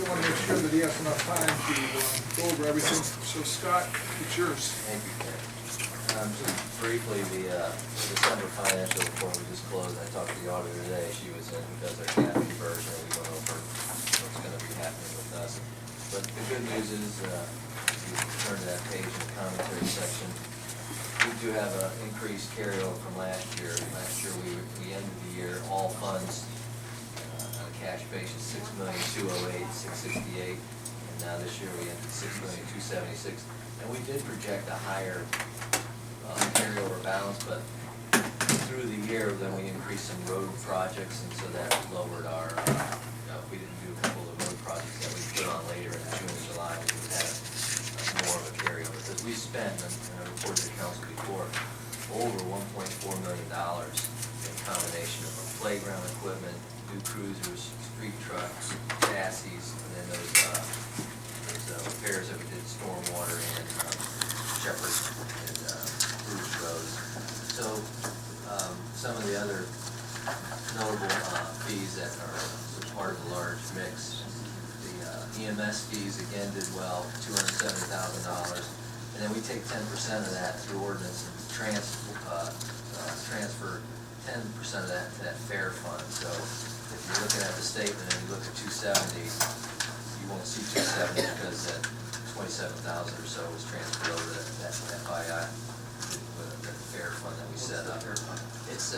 want to make sure that he has enough time to go over everything. So Scott, it's yours. Thank you, Ken. Just briefly, the December financial report we just closed. I talked to the auditor today. She was in, who does our GAAP conversion, and we went over what's going to be happening with us. But the good news is, if you turn to that page in the commentary section, we do have an increased carryover from last year. Last year we ended the year all funds on a cash basis $6,208,668, and now this year we ended $6,276,000, and we did project a higher carryover balance, but through the year then we increased some road projects, and so that lowered our. We didn't do a couple of the road projects that we put on later in June and July. We would have more of a carryover because we spent, and I reported to council before, over $1.4 million in combination of playground equipment, new cruisers, street trucks, chassis, and then those repairs that we did stormwater and Shepherd and Bruce Road. So some of the other notable fees that are part of the large mix. The EMS fees again did well, $270,000, and then we take 10% of that through ordinance and transfer 10% of that to that fair fund. So if you're looking at the statement and you look at 270, you won't see 270 because that 27,000 or so was transferred over to that FII, the fair fund that we set up. It's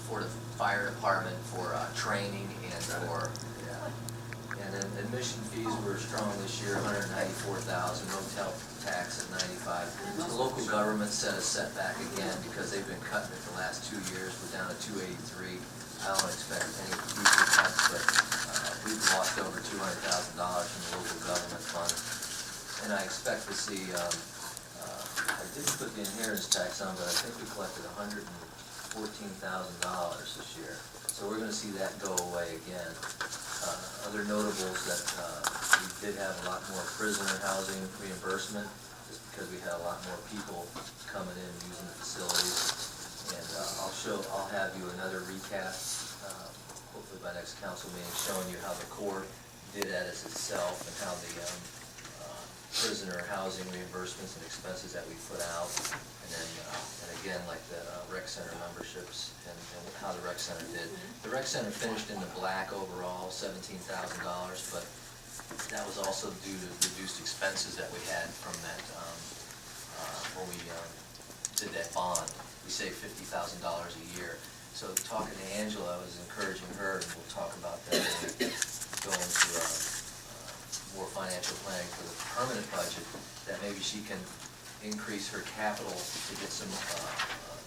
for the fire department, for training, and for and then admission fees were strong this year, $194,000. Motel tax at $95,000. The local government set a setback again because they've been cutting it the last 2 years. We're down to $283,000. I don't expect any future cuts, but we've lost over $200,000 from the local government fund, and I expect to see. I didn't put the inheritance tax on, but I think we collected $114,000 this year. So we're going to see that go away again. Other notables that we did have a lot more prisoner housing reimbursement, just because we had a lot more people coming in using the facilities. And I'll have you another recap, hopefully by next council meeting, showing you how the court did that as itself and how the prisoner housing reimbursements and expenses that we put out, and then and again like the rec center memberships and how the rec center did. The rec center finished in the black overall, $17,000, but that was also due to reduced expenses that we had from that when we did that bond. We saved $50,000 a year. So talking to Angela, I was encouraging her, and we'll talk about that when we go into more financial planning for the permanent budget, that maybe she can increase her capital to get some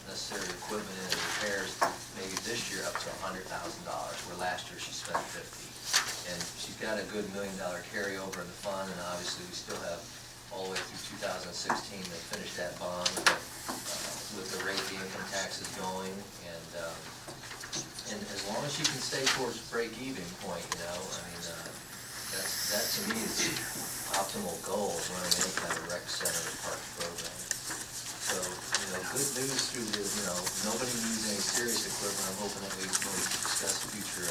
necessary equipment and repairs, maybe this year up to $100,000, where last year she spent $50,000. And she's got a good $1 million carryover in the fund, and obviously we still have all the way through 2016 to finish that bond, but with the rate the income tax is going, and as long as she can stay towards break-even point, you know, I mean, that to me is the optimal goal of running any kind of rec center or parks program. So, you know, good news through the, you know, nobody needs any serious equipment. I'm hoping that when we discuss future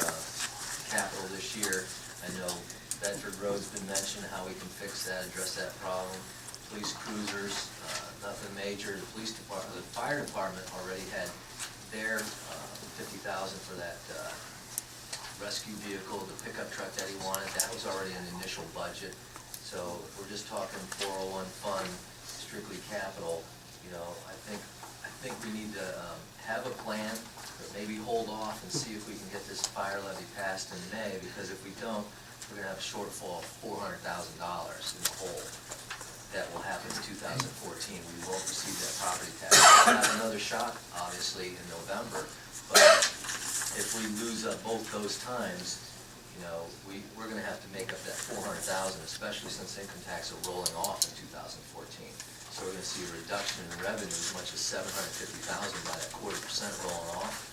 capital this year, I know Bedford Road's been mentioned, how we can fix that, address that problem. Police cruisers, nothing major. The police department, the fire department already had their $50,000 for that rescue vehicle, the pickup truck that he wanted. That was already in the initial budget. So if we're just talking 401 fund, strictly capital, you know, I think we need to have a plan, but maybe hold off and see if we can get this fire levy passed in May, because if we don't, we're going to have a shortfall of $400,000 in the hole. That will happen in 2014. We won't receive that property tax. We'll have another shot, obviously, in November, but if we lose up both those times, you know, we're going to have to make up that $400,000, especially since income tax are rolling off in 2014. So we're going to see a reduction in revenue as much as $750,000 by that 0.25% rolling off.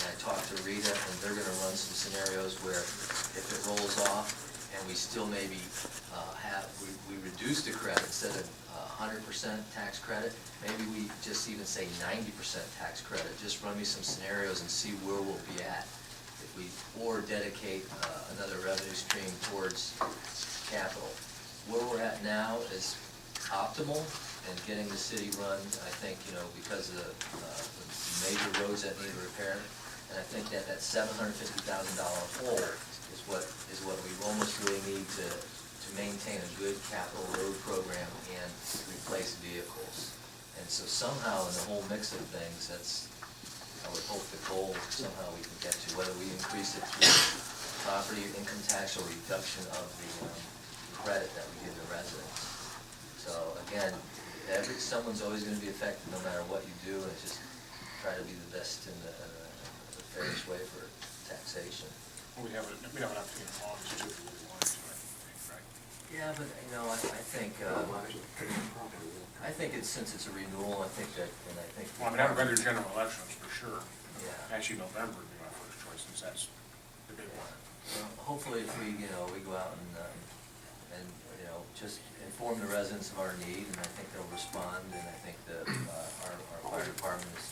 And I talked to Rita, and they're going to run some scenarios where if it rolls off and we still maybe we reduce the credit instead of 100% tax credit, maybe we just even say 90% tax credit. Just run me some scenarios and see where we'll be at if or dedicate another revenue stream towards capital. Where we're at now is optimal, and getting the city run, I think, because of the major roads that need repair, and I think that $750,000 hole is what we almost really need to maintain a good capital road program and replace vehicles. And so somehow in the whole mix of things, that's, I would hope the goal somehow we can get to, whether we increase it through property income tax or reduction of the credit that we give the residents. So again, someone's always going to be affected no matter what you do, and it's just try to be the best in the fairest way for taxation. We have enough to get along too if we want to, I think, right? Yeah, but I think it's, since it's a renewal, I think that, and I think. Well, I mean, I would rather general elections for sure. Yeah. Actually, November would be my first choice, since that's the big one. Well, hopefully if we go out and just inform the residents of our need, and I think they'll respond, and I think that our fire department is,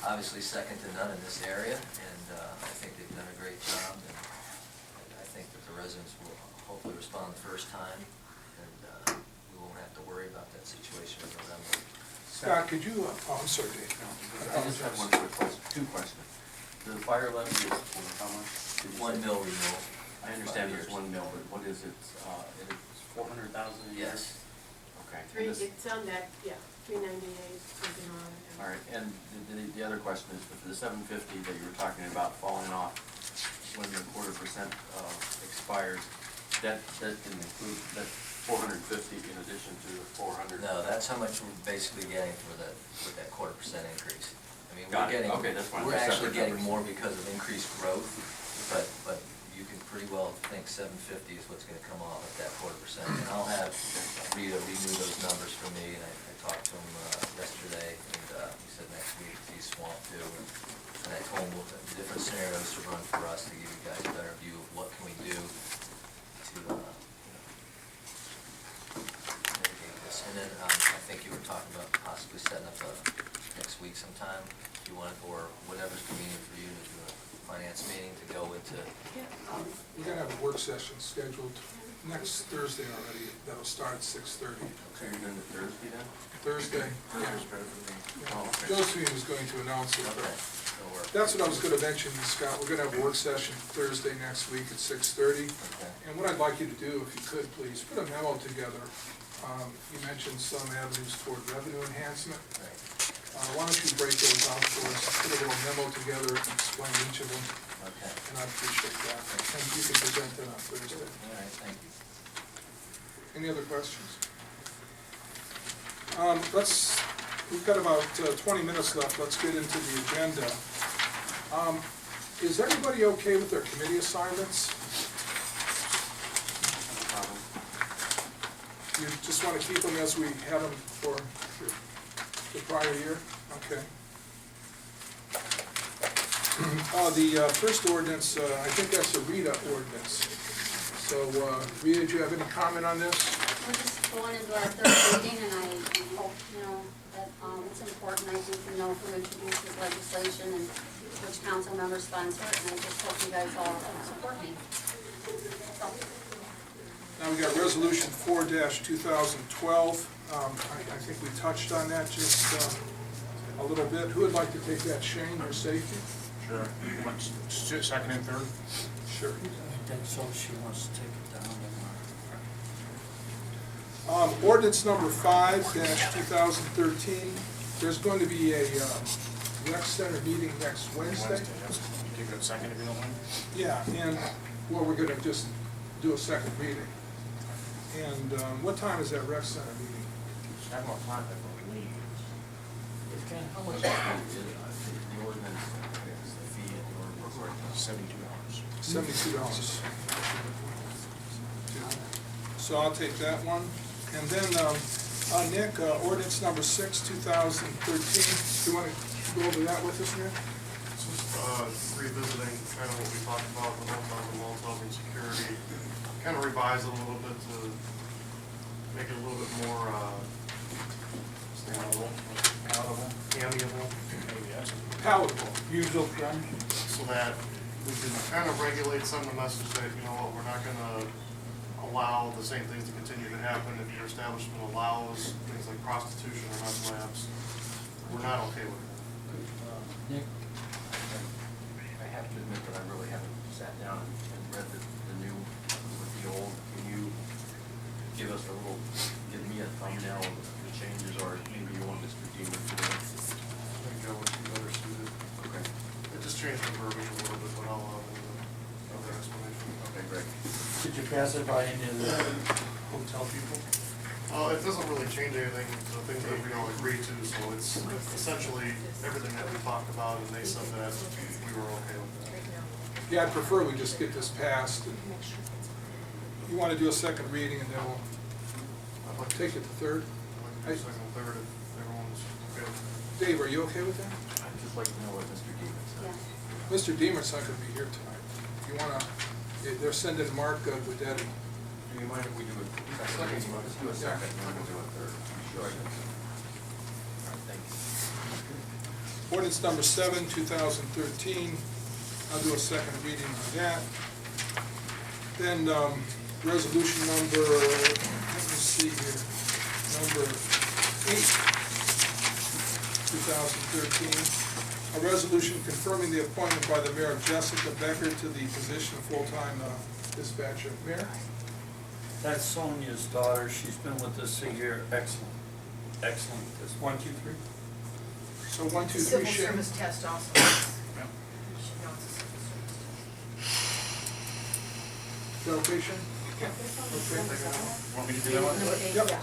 obviously second to none in this area, and I think they've done a great job, and I think that the residents will hopefully respond the first time, and we won't have to worry about that situation in November. Scott, could you, I'm sorry, Dave. I just have one quick question, two questions. The fire levy is how much? $1 mil renewal. I understand there's 1 mil, but what is it? It's 400,000 a year? Yes. Okay. Three, it's on that, yeah, 398, something around there. All right, and the other question is, for the 750 that you were talking about falling off when the 0.25% expires, that can include that 450 in addition to the 400? No, that's how much we're basically getting with that 0.25% increase. I mean, Got it. Okay, that's fine. we're That's actually separate getting numbers. more because of increased growth, but you can pretty well think 750 is what's gonna come off at that 0.25%. And I'll have Rita renew those numbers for me, and I talked to him yesterday, and he said next week he's swamped too. And I told him the different scenarios to run for us to give you guys a better view of what can we do to mitigate this. And then I think you were talking about possibly setting up next week sometime, if you want, or whatever's convenient for you to do a finance meeting to go into. We're gonna have a work session scheduled next Thursday already, that'll start at 6:30. So you're doing the Thursday then? Thursday, Thursday's yeah. better for me. Oh, okay. Josephine was going to announce it, Okay, but that'll work. that's what I was gonna mention, Scott, we're gonna have a work session Thursday next week at 6:30. Okay. And what I'd like you to do, if you could, please, put a memo together. You mentioned some avenues toward revenue enhancement. Right. Why don't you break those out for us, put a little memo together and explain each of them, Okay. and I'd appreciate that. And you can present that on Thursday. All right, thank you. Any other questions? We've got about 20 minutes left, let's get into the agenda. Is everybody okay with their committee assignments? No problem. You just want to keep them as we had them for the prior year? Okay. The first ordinance, I think that's a Rita ordinance. So, Rita, do you have any comment on this? We're just going into our third reading, and I hope, that it's important, I think, to know who introduces legislation and which council members sponsor it, and I just hope you guys all support me. So, Now, we got resolution 4-2012. I think we touched on that just a little bit. Who would like to take that, Shane, or safety? Sure. Second and third? Sure. I think so, she wants to take it down. Ordinance number 5-2013. There's going to be a rec center meeting next Wednesday. Yes. You give it a second if you don't mind? Yeah, and, well, we're gonna just do a second reading. And what time is that rec center meeting? Just have more time than we need. How much is the ordinance, the fee and the ordinance? $72. $72. So I'll take that one. And then, Nick, ordinance number 6-2013. Do you want to go over that with us, Nick? Just revisiting kind of what we talked about, the Molotov and security, kind of revise it a little bit to make it a little bit more, amiable, Maybe, yes. Palatable. Usual. so that we can kind of regulate, send the message that, you know what, we're not gonna allow the same things to continue to happen. If your establishment allows things like prostitution or meth labs, we're not okay with that. Nick? I have to admit that I really haven't sat down and read the new with the old. Can you give us a little, give me a thumbnail of the changes, or maybe you want Mr. Deemer to do it? I think that would be better suited. Okay. It just changed the verbiage a little bit, but I'll, other explanation. Okay, great. Did you pass it by any of the hotel people? It doesn't really change anything, the things that we all agreed to, so it's essentially everything that we talked about, and they said that we were okay with that. Yeah, I'd prefer we just get this passed. And you want to do a second reading, and then we'll I'd like to take it to third? I'd like to do second and third if everyone's okay with that. Dave, are you okay with that? I'd just like to know what Mr. Deemer says. Yeah. Mr. Deemer's not going to be here tonight. If you want to, they're sending Mark Guidetti. Do you mind if we do a second reading? Let's do a second, and then we'll do a third. Sure. All right, thank you. Ordinance number 7, 2013. I'll do a second reading on that. Then resolution number, let me see here, number 8, 2013. A resolution confirming the appointment by the mayor of Jessica Becker to the position of full-time dispatcher. Mayor? That's Sonia's daughter. She's been with us a year. Excellent. Excellent. That's 1, 2, 3. So 1, 2, 3, Civil Shane. service test also. You should know it's a civil service Is that okay, Shane? Want me to do that one? Okay, Yep. yeah.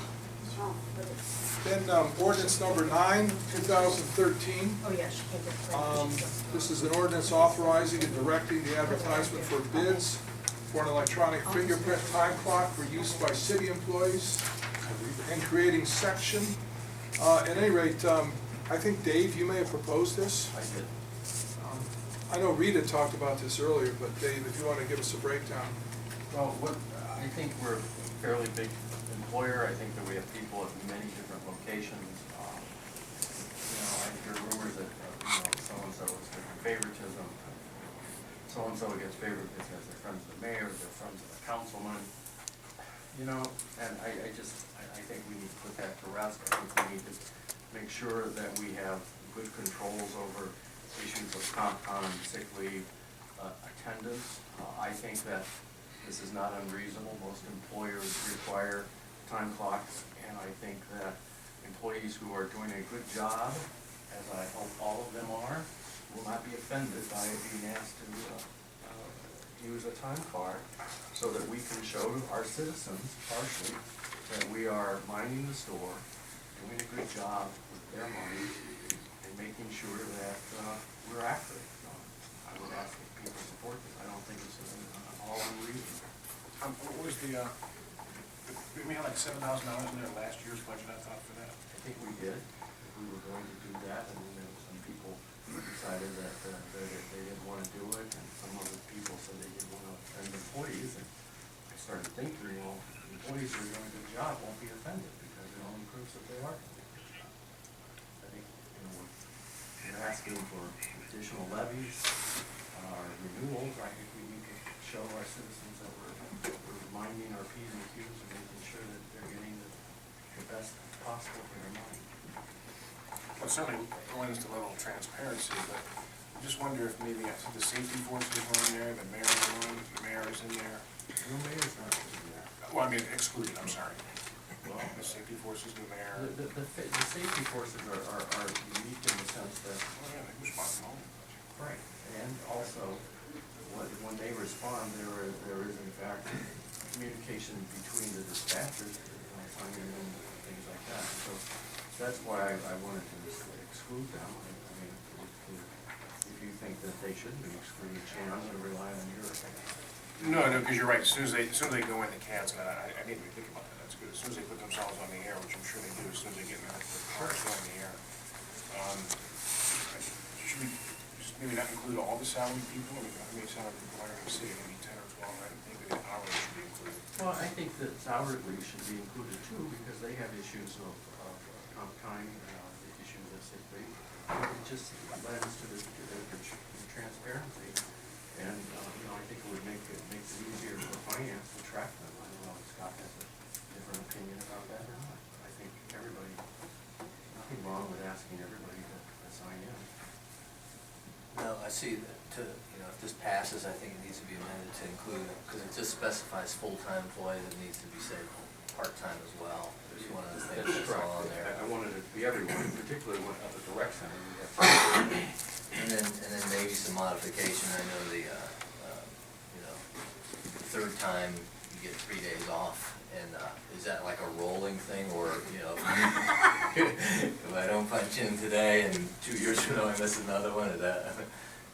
Oh, but it's- Then ordinance number 9, 2013. test. Oh, yeah, she can't get. This is an ordinance authorizing and directing the advertisement for bids for an electronic fingerprint time clock for use by city employees and creating section. At any rate, I think, Dave, you may have proposed this. I did. I know Rita talked about this earlier, but Dave, if you want to give us a breakdown. Well, I think we're a fairly big employer. I think that we have people at many different locations. I hear rumors that, so-and-so is different favoritism. So-and-so gets favored because they're friends of the mayor, they're friends of the councilman. And I think we need to put that to rest. I think we need to make sure that we have good controls over issues of comp time, sick leave, attendance. I think that this is not unreasonable. Most employers require time clocks, and I think that employees who are doing a good job, as I hope all of them are, will not be offended by being asked to use a time card so that we can show our citizens partially that we are minding the store, doing a good job with their money, and making sure that we're accurate. I would ask that people support this. I don't think it's all unreasonable. What was we had like $7,000 in there last year's budget, I thought, for that. I think we did. We were going to do that, and then some people decided that they didn't want to do it, and some other people said they didn't want to offend employees. And I started thinking, employees who are doing a good job won't be offended because it only proves that they are. I think, we're asking for additional levies, renewals. I think we need to show our citizens that we're minding our P's and Q's and making sure that they're getting the best possible for their money. Well, certainly going into the level of transparency, but I just wonder if maybe I think the safety forces were in there, the mayor is in there. The mayor's not in there. Well, I mean, excluded, I'm sorry. Well, The safety forces, the mayor. the safety forces are unique in the sense that, Oh, yeah, they respond to all of them. right, and also, when they respond, there is in fact communication between the dispatchers, finding them, things like that. So that's why I wanted to exclude them. I mean, if you think that they shouldn't be excluded, Shane, I'm gonna rely on your opinion. No, because you're right, as soon as they go in, the cat's gonna, I didn't even think about that, that's good. As soon as they put themselves on the air, which I'm sure they do, as soon as they get in their cars going in the air. Should we just maybe not include all the salary people? I mean, how many salary people are gonna see? Maybe 10 or 12, I don't think that hourly should be included. Well, I think that salary should be included too, because they have issues of comp time, issues of sick leave. It just lends to the transparency. And, I think it would make it easier for finance to track them. I don't know if Scott has a different opinion about that or not. I think everybody, nothing wrong with asking everybody to sign in. No, I see that, if this passes, I think it needs to be amended to include, because it just specifies full-time employee that needs to be said part-time as well. There's one of the things that's all on there. I wanted it to be everyone, particularly when up at the rec center. We have And then maybe some modification, I know the third time you get 3 days off, and is that like a rolling thing, or, if I don't punch in today and 2 years from now I miss another one,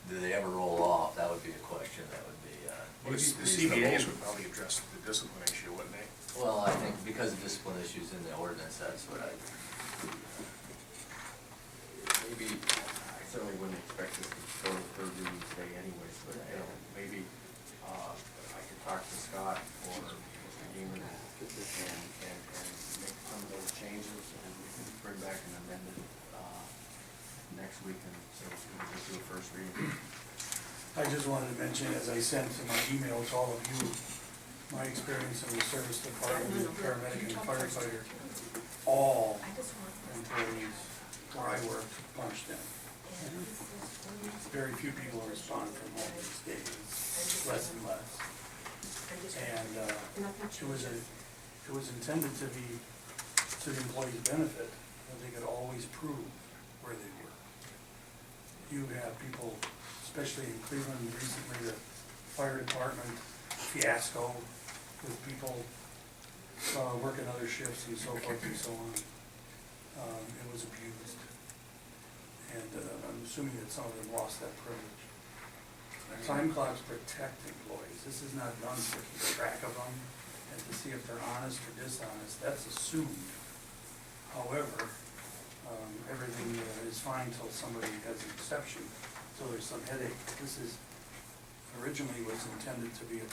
do they ever roll off? That would be a question that would be, Well, the reasonable. CBAs would probably address the discipline issue, wouldn't they? Well, I think because of discipline issues in the ordinance, that's what I, Maybe, I certainly wouldn't expect this to go to third reading today anyways, but maybe I could talk to Scott or Mr. Deeman and make some of those changes, and we can bring back an amendment next week, and so we can just do a first reading. I just wanted to mention, as I sent to my email to all of you, my experience in the service department, paramedic and firefighter, all employees where I worked punched in. Very few people respond from home these days, less and less. And it was intended to be to the employee's benefit, that they could always prove where they were. You have people, especially in Cleveland recently, the fire department fiasco with people working other shifts and so forth and so on. It was abused. And I'm assuming that some of them lost that privilege. Time clocks protect employees. This is not done to keep track of them and to see if they're honest or dishonest. That's assumed. However, everything is fine till somebody has an exception, so there's some headache. This is, originally was intended to be a